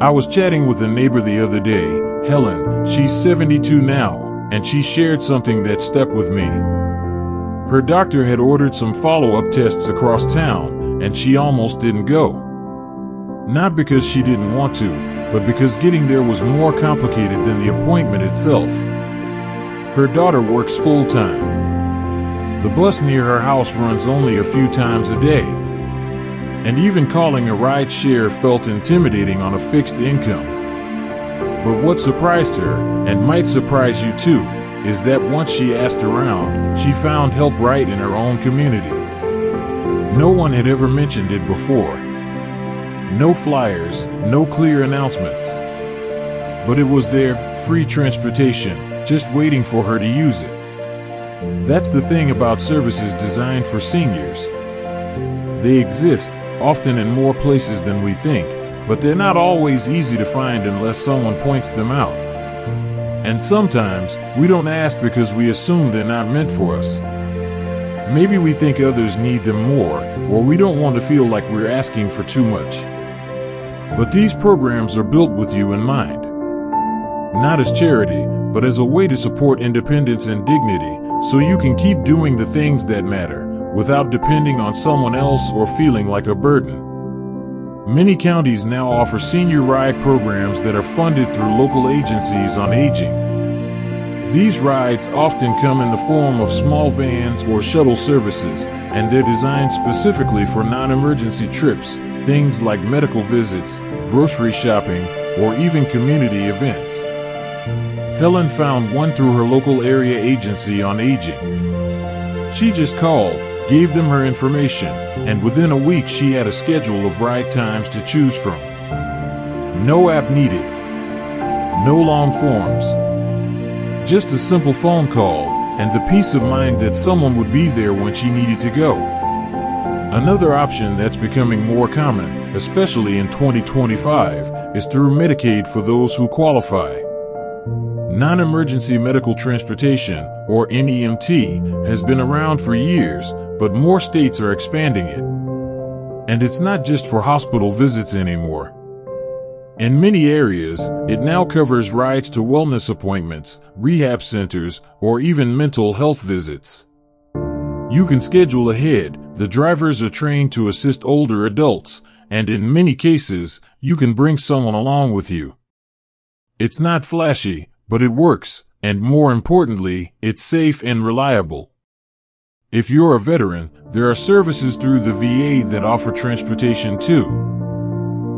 I was chatting with a neighbor the other day, Helen. She's 72 now, and she shared something that stuck with me. Her doctor had ordered some follow-up tests across town, and she almost didn't go. Not because she didn't want to, but because getting there was more complicated than the appointment itself. Her daughter works full-time. The bus near her house runs only a few times a day. And even calling a ride share felt intimidating on a fixed income. But what surprised her, and might surprise you too, is that once she asked around, she found help right in her own community. No one had ever mentioned it before. No flyers, no clear announcements. But it was there, free transportation, just waiting for her to use it. That's the thing about services designed for seniors. They exist, often in more places than we think, but they're not always easy to find unless someone points them out. And sometimes, we don't ask because we assume they're not meant for us. Maybe we think others need them more, or we don't want to feel like we're asking for too much. But these programs are built with you in mind. Not as charity, but as a way to support independence and dignity, so you can keep doing the things that matter, without depending on someone else or feeling like a burden. Many counties now offer senior ride programs that are funded through local agencies on aging. These rides often come in the form of small vans or shuttle services, and they're designed specifically for non-emergency trips, things like medical visits, grocery shopping, or even community events. Helen found one through her local area agency on aging. She just called, gave them her information, and within a week she had a schedule of ride times to choose from. No app needed. No long forms. Just a simple phone call, and the peace of mind that someone would be there when she needed to go. Another option that's becoming more common, especially in 2025, is through Medicaid for those who qualify. Non-emergency medical transportation, or NEMT, has been around for years, but more states are expanding it. And it's not just for hospital visits anymore. In many areas, it now covers rides to wellness appointments, rehab centers, or even mental health visits. You can schedule ahead, the drivers are trained to assist older adults, and in many cases, you can bring someone along with you. It's not flashy, but it works, and more importantly, it's safe and reliable. If you're a veteran, there are services through the VA that offer transportation too.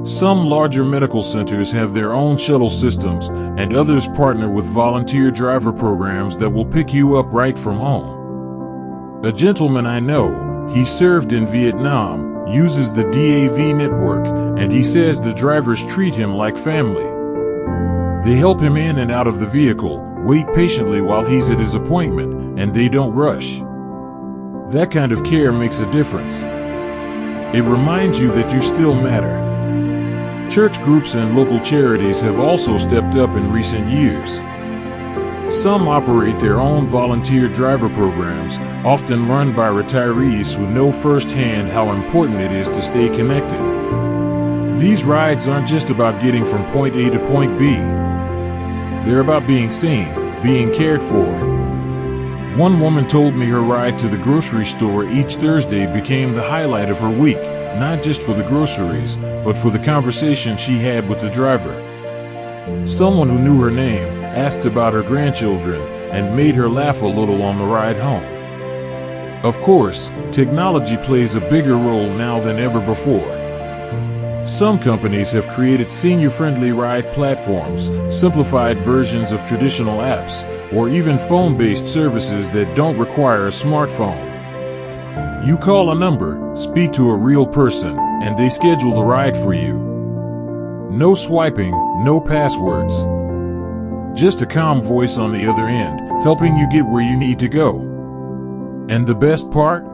Some larger medical centers have their own shuttle systems, and others partner with volunteer driver programs that will pick you up right from home. A gentleman I know, he served in Vietnam, uses the DAV network, and he says the drivers treat him like family. They help him in and out of the vehicle, wait patiently while he's at his appointment, and they don't rush. That kind of care makes a difference. It reminds you that you still matter. Church groups and local charities have also stepped up in recent years. Some operate their own volunteer driver programs, often run by retirees who know firsthand how important it is to stay connected. These rides aren't just about getting from point A to point B. They're about being seen, being cared for. One woman told me her ride to the grocery store each Thursday became the highlight of her week, not just for the groceries, but for the conversation she had with the driver. Someone who knew her name, asked about her grandchildren, and made her laugh a little on the ride home. Of course, technology plays a bigger role now than ever before. Some companies have created senior-friendly ride platforms, simplified versions of traditional apps, or even phone-based services that don't require a smartphone. You call a number, speak to a real person, and they schedule the ride for you. No swiping, no passwords. Just a calm voice on the other end, helping you get where you need to go. And the best part?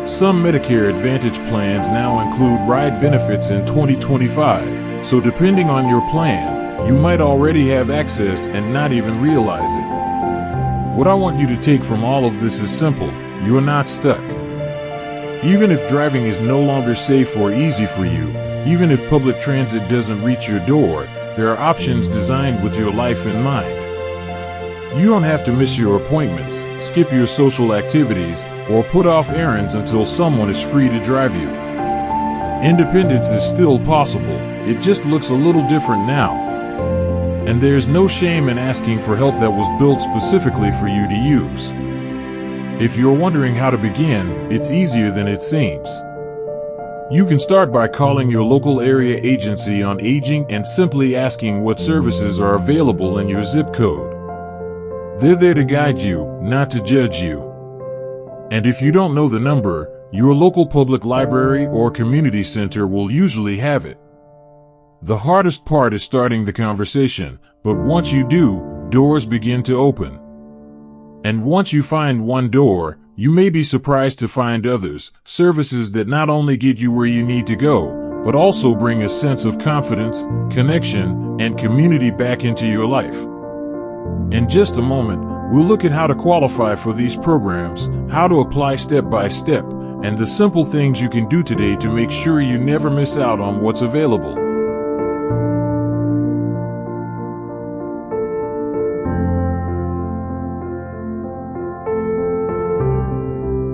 Some Medicare Advantage plans now include ride benefits in 2025, so depending on your plan, you might already have access and not even realize it. What I want you to take from all of this is simple: you're not stuck. Even if driving is no longer safe or easy for you, Even if public transit doesn't reach your door, there are options designed with your life in mind. You don't have to miss your appointments, skip your social activities, or put off errands until someone is free to drive you. Independence is still possible, it just looks a little different now. And there's no shame in asking for help that was built specifically for you to use. If you're wondering how to begin, it's easier than it seems. You can start by calling your local area agency on aging and simply asking what services are available in your zip code. They're there to guide you, not to judge you. And if you don't know the number, your local public library or community center will usually have it. The hardest part is starting the conversation, but once you do, doors begin to open. And once you find one door, you may be surprised to find others, services that not only get you where you need to go, but also bring a sense of confidence, connection, and community back into your life. In just a moment, we'll look at how to qualify for these programs, how to apply step by step, and the simple things you can do today to make sure you never miss out on what's available.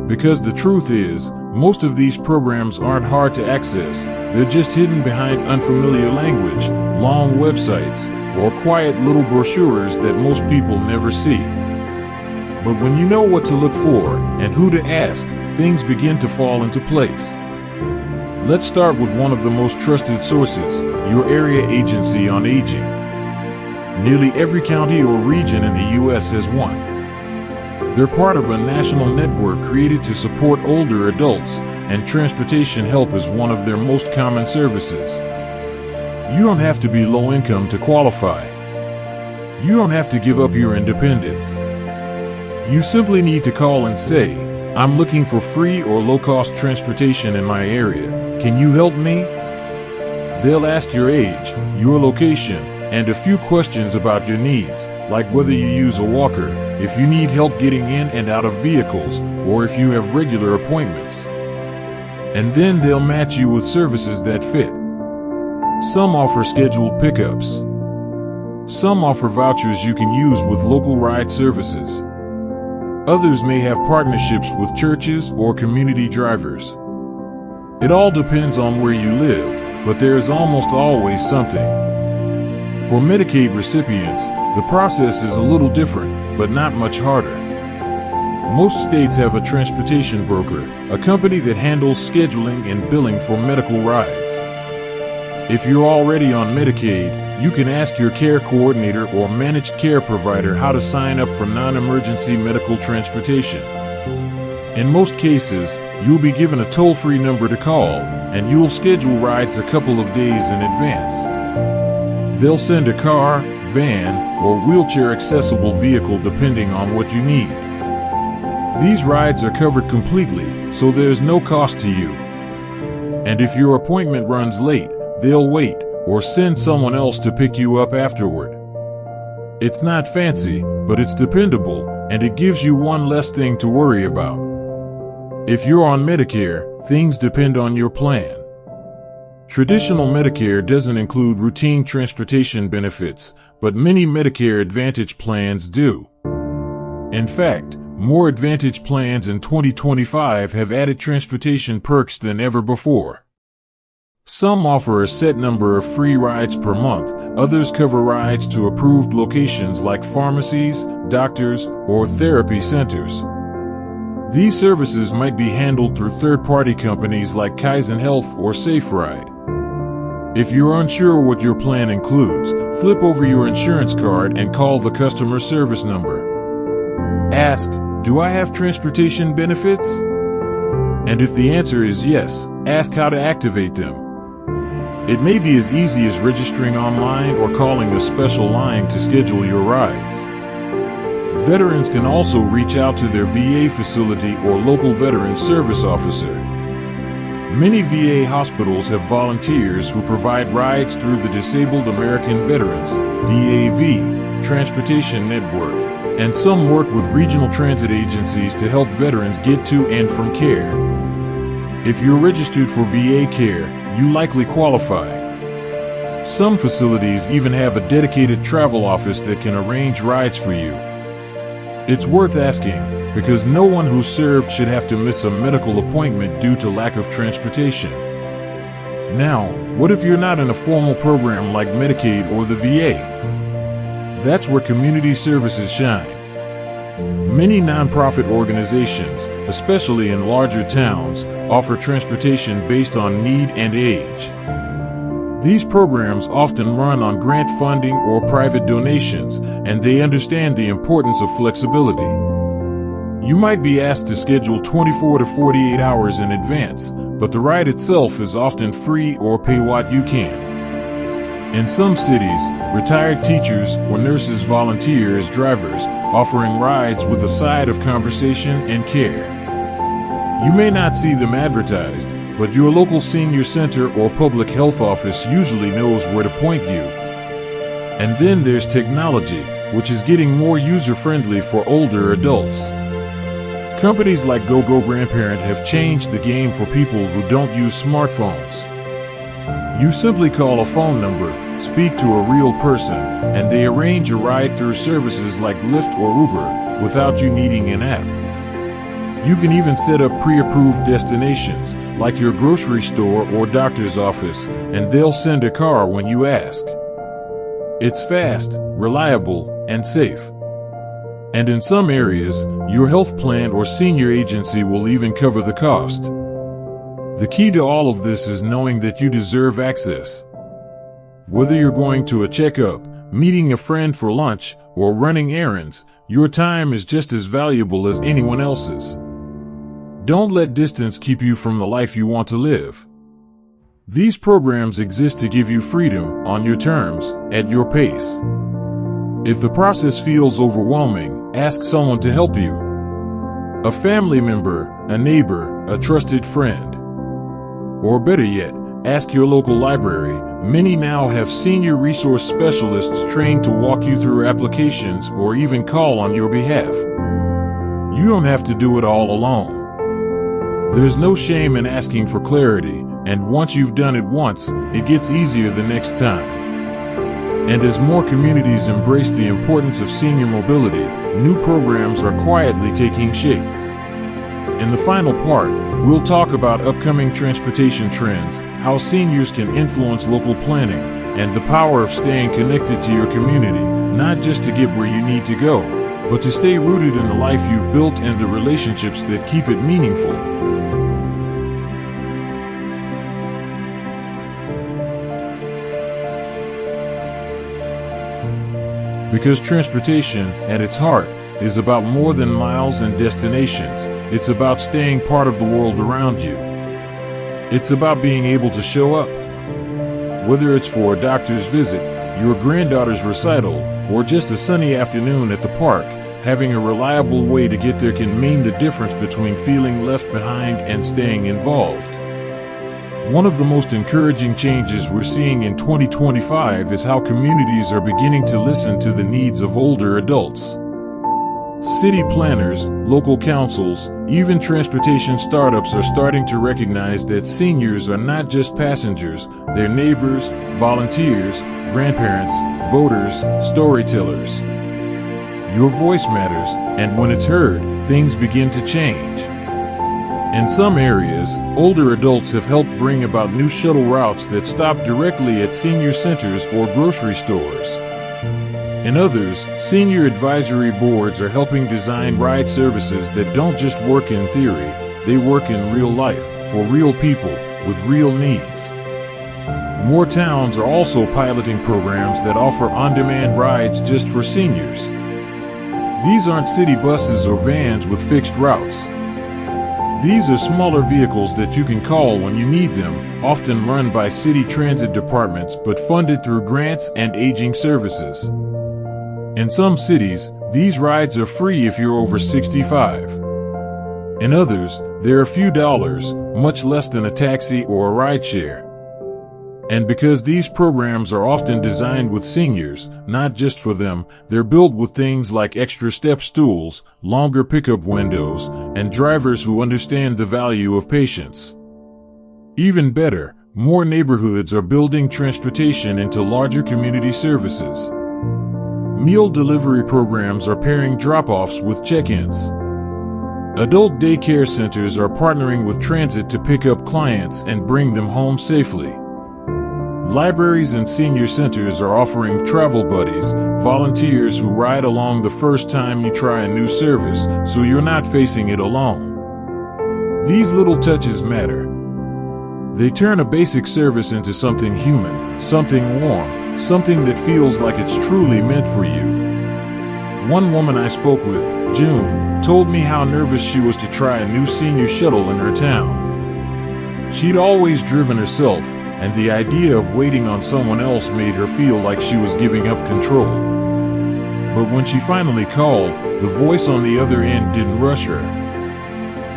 Because the truth is, most of these programs aren't hard to access, they're just hidden behind unfamiliar language, long websites, or quiet little brochures that most people never see. But when you know what to look for and who to ask, things begin to fall into place. Let's start with one of the most trusted sources, your area agency on aging. Nearly every county or region in the U.S. has one. They're part of a national network created to support older adults, and transportation help is one of their most common services. You don't have to be low income to qualify. You don't have to give up your independence. You simply need to call and say, "I'm looking for free or low-cost transportation in my area. Can you help me?" They'll ask your age, your location, and a few questions about your needs, like whether you use a walker, if you need help getting in and out of vehicles, or if you have regular appointments. And then they'll match you with services that fit. Some offer scheduled pickups. Some offer vouchers you can use with local ride services. Others may have partnerships with churches or community drivers. It all depends on where you live, but there is almost always something. For Medicaid recipients, the process is a little different, but not much harder. Most states have a transportation broker, a company that handles scheduling and billing for medical rides. If you're already on Medicaid, you can ask your care coordinator or managed care provider how to sign up for non-emergency medical transportation. In most cases, you'll be given a toll-free number to call, and you'll schedule rides a couple of days in advance. They'll send a car, van, or wheelchair-accessible vehicle depending on what you need. These rides are covered completely, so there's no cost to you. And if your appointment runs late, they'll wait, or send someone else to pick you up afterward. It's not fancy, but it's dependable, and it gives you one less thing to worry about. If you're on Medicare, things depend on your plan. Traditional Medicare doesn't include routine transportation benefits, but many Medicare Advantage plans do. In fact, more Advantage plans in 2025 have added transportation perks than ever before. Some offer a set number of free rides per month, others cover rides to approved locations like pharmacies, doctors, or therapy centers. These services might be handled through third-party companies like Kaizen Health or SafeRide. If you're unsure what your plan includes, flip over your insurance card and call the customer service number. Ask, "Do I have transportation benefits?" And if the answer is yes, ask how to activate them. It may be as easy as registering online or calling a special line to schedule your rides. Veterans can also reach out to their VA facility or local veteran service officer. Many VA hospitals have volunteers who provide rides through the Disabled American Veterans (DAV) Transportation Network, and some work with regional transit agencies to help veterans get to and from care. If you're registered for VA care, you likely qualify. Some facilities even have a dedicated travel office that can arrange rides for you. It's worth asking, because no one who's served should have to miss a medical appointment due to lack of transportation. Now, what if you're not in a formal program like Medicaid or the VA? That's where community services shine. Many nonprofit organizations, especially in larger towns, offer transportation based on need and age. These programs often run on grant funding or private donations, and they understand the importance of flexibility. You might be asked to schedule 24 to 48 hours in advance, but the ride itself is often free or pay what you can. In some cities, retired teachers or nurses volunteer as drivers, offering rides with a side of conversation and care. You may not see them advertised, but your local senior center or public health office usually knows where to point you. And then there's technology, which is getting more user-friendly for older adults. Companies like GoGo Grandparent have changed the game for people who don't use smartphones. You simply call a phone number, speak to a real person, and they arrange a ride through services like Lyft or Uber without you needing an app. You can even set up pre-approved destinations, like your grocery store or doctor's office, and they'll send a car when you ask. It's fast, reliable, and safe. And in some areas, your health plan or senior agency will even cover the cost. The key to all of this is knowing that you deserve access. Whether you're going to a checkup, meeting a friend for lunch, or running errands, your time is just as valuable as anyone else's. Don't let distance keep you from the life you want to live. These programs exist to give you freedom on your terms, at your pace. If the process feels overwhelming, ask someone to help you. A family member, a neighbor, a trusted friend. Or better yet, ask your local library. Many now have senior resource specialists trained to walk you through applications or even call on your behalf. You don't have to do it all alone. There's no shame in asking for clarity, and once you've done it once, it gets easier the next time. And as more communities embrace the importance of senior mobility, new programs are quietly taking shape. In the final part, we'll talk about upcoming transportation trends, how seniors can influence local planning, and the power of staying connected to your community, not just to get where you need to go, but to stay rooted in the life you've built and the relationships that keep it meaningful. Because transportation, at its heart, is about more than miles and destinations. It's about staying part of the world around you. It's about being able to show up. Whether it's for a doctor's visit, your granddaughter's recital, or just a sunny afternoon at the park, having a reliable way to get there can mean the difference between feeling left behind and staying involved. One of the most encouraging changes we're seeing in 2025 is how communities are beginning to listen to the needs of older adults. City planners, local councils, even transportation startups are starting to recognize that seniors are not just passengers, they're neighbors, volunteers, grandparents, voters, storytellers. Your voice matters, and when it's heard, things begin to change. In some areas, older adults have helped bring about new shuttle routes that stop directly at senior centers or grocery stores. In others, senior advisory boards are helping design ride services that don't just work in theory, they work in real life, for real people, with real needs. More towns are also piloting programs that offer on-demand rides just for seniors. These aren't city buses or vans with fixed routes. These are smaller vehicles that you can call when you need them, often run by city transit departments but funded through grants and aging services. In some cities, these rides are free if you're over 65. In others, they're a few dollars, much less than a taxi or a rideshare. And because these programs are often designed with seniors, not just for them, they're built with things like extra step stools, longer pickup windows, and drivers who understand the value of patience. Even better, More neighborhoods are building transportation into larger community services. Meal delivery programs are pairing drop-offs with check-ins. Adult daycare centers are partnering with transit to pick up clients and bring them home safely. Libraries and senior centers are offering travel buddies, volunteers who ride along the first time you try a new service, so you're not facing it alone. These little touches matter. They turn a basic service into something human, something warm, something that feels like it's truly meant for you. One woman I spoke with, June, told me how nervous she was to try a new senior shuttle in her town. She'd always driven herself, and the idea of waiting on someone else made her feel like she was giving up control. But when she finally called, the voice on the other end didn't rush her.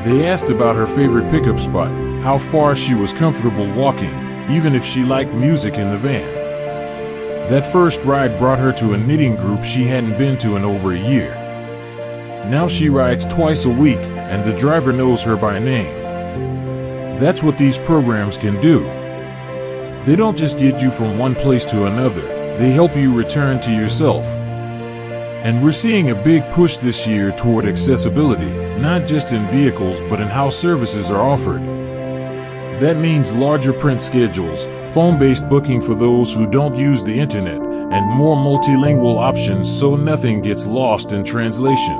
They asked about her favorite pickup spot, how far she was comfortable walking, even if she liked music in the van. That first ride brought her to a knitting group she hadn't been to in over a year. Now she rides twice a week, and the driver knows her by name. That's what these programs can do. They don't just get you from one place to another, they help you return to yourself. And we're seeing a big push this year toward accessibility, not just in vehicles but in how services are offered. That means larger print schedules, phone-based booking for those who don't use the internet, and more multilingual options so nothing gets lost in translation.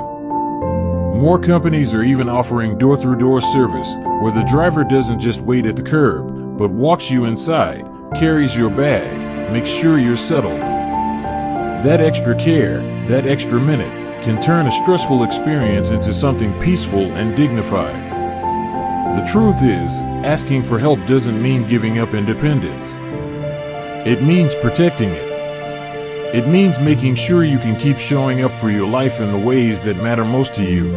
More companies are even offering door-through-door service, where the driver doesn't just wait at the curb, but walks you inside, carries your bag, makes sure you're settled. That extra care, that extra minute, can turn a stressful experience into something peaceful and dignified. The truth is, asking for help doesn't mean giving up independence. It means protecting it. It means making sure you can keep showing up for your life in the ways that matter most to you.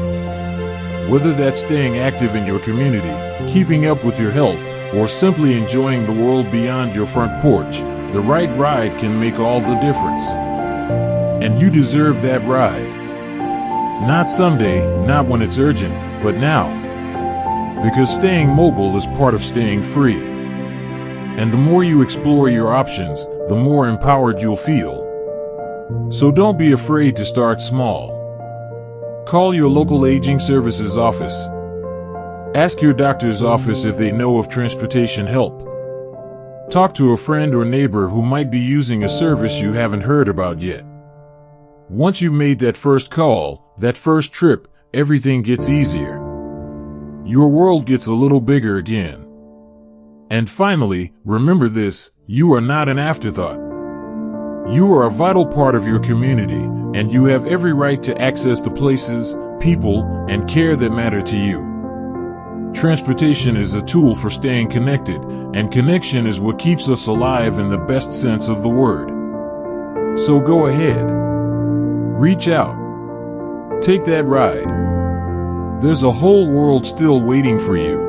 Whether that's staying active in your community, keeping up with your health, or simply enjoying the world beyond your front porch, the right ride can make all the difference. And you deserve that ride. Not someday, not when it's urgent, but now. Because staying mobile is part of staying free. And the more you explore your options, the more empowered you'll feel. So don't be afraid to start small. Call your local aging services office. Ask your doctor's office if they know of transportation help. Talk to a friend or neighbor who might be using a service you haven't heard about yet. Once you've made that first call, that first trip, everything gets easier. Your world gets a little bigger again. And finally, remember this, you are not an afterthought. You are a vital part of your community, and you have every right to access the places, people, and care that matter to you. Transportation is a tool for staying connected, and connection is what keeps us alive in the best sense of the word. So go ahead. Reach out. Take that ride. There's a whole world still waiting for you.